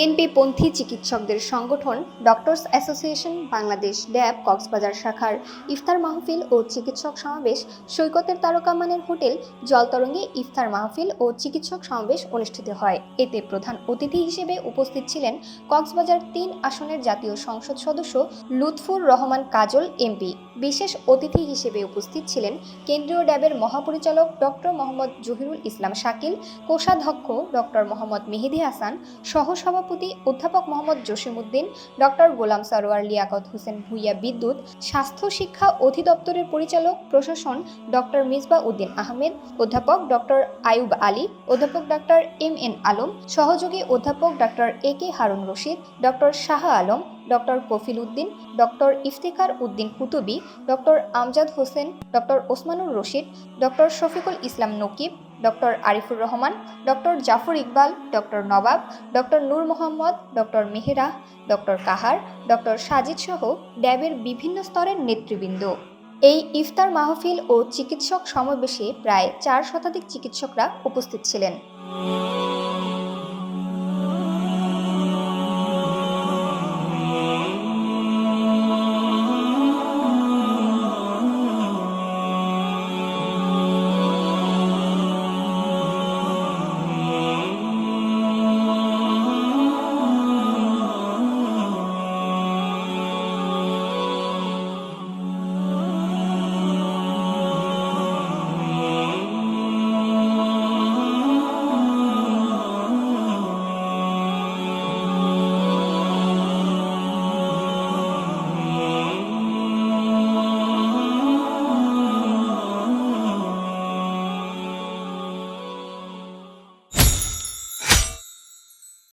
বিএনপিপন্থী চিকিৎসকদের সংগঠন doctors association Bangladesh ড্যাব কক্সবাজার শাখার ইফতার মাহফিল ও চিকিৎসক সমাবেশ সৈকতের তারকামানের হোটেল জলতরঙ্গে ইফতার মাহফিল ও চিকিৎসক সমাবেশ অনুষ্ঠিত হয়। এতে প্রধান অতিথি হিসেবে উপস্থিত ছিলেন কক্সবাজার ৩ আসনের জাতীয় সংসদ সদস্য লুৎফুর রহমান কাজল এমপি। বিশেষ অতিথি হিসেবে উপস্থিত ছিলেন কেন্দ্রীয় ড্যাবের মহাপরিচালক ডক্টর মোহাম্মদ জহিরুল ইসলাম শাকিল, কোষাধ্যক্ষ ডক্টর মোহাম্মদ মেহেদী হাসান, সহসভাপতি অধ্যাপক মোহাম্মদ জসিমউদ্দিন, ডক্টর গোলাম সরোয়ার লিয়াকত হোসেন ভূঁইয়া বিদ্যুৎ, স্বাস্থ্য শিক্ষা অধিদপ্তরের পরিচালক প্রশাসন ডক্টর মিসবাহ উদ্দিন আহমেদ, অধ্যাপক ডক্টর আয়ুব আলী, অধ্যাপক ডক্টর এম.এন. আলম, সহযোগী অধ্যাপক doctor A K. Harun Rashid, doctor Shah Alam, doctor Kafil Uddin, doctor Iftekhar Uddin Qutubi, doctor Amjad Hossain, doctor Osmanur Rashid, doctor Shafiqul Islam Nakib, doctor Arifur Rahman, doctor Jafar Iqbal, doctor Nabab, doctor Nur Mohammad, doctor Mehera, doctor Kahar, doctor Sajid সহ ড্যাবের বিভিন্ন স্তরের নেতৃবৃন্দ। এই ইফতার মাহফিল ও চিকিৎসক সমাবেশে প্রায় 4 শতাধিক চিকিৎসকরা উপস্থিত ছিলেন।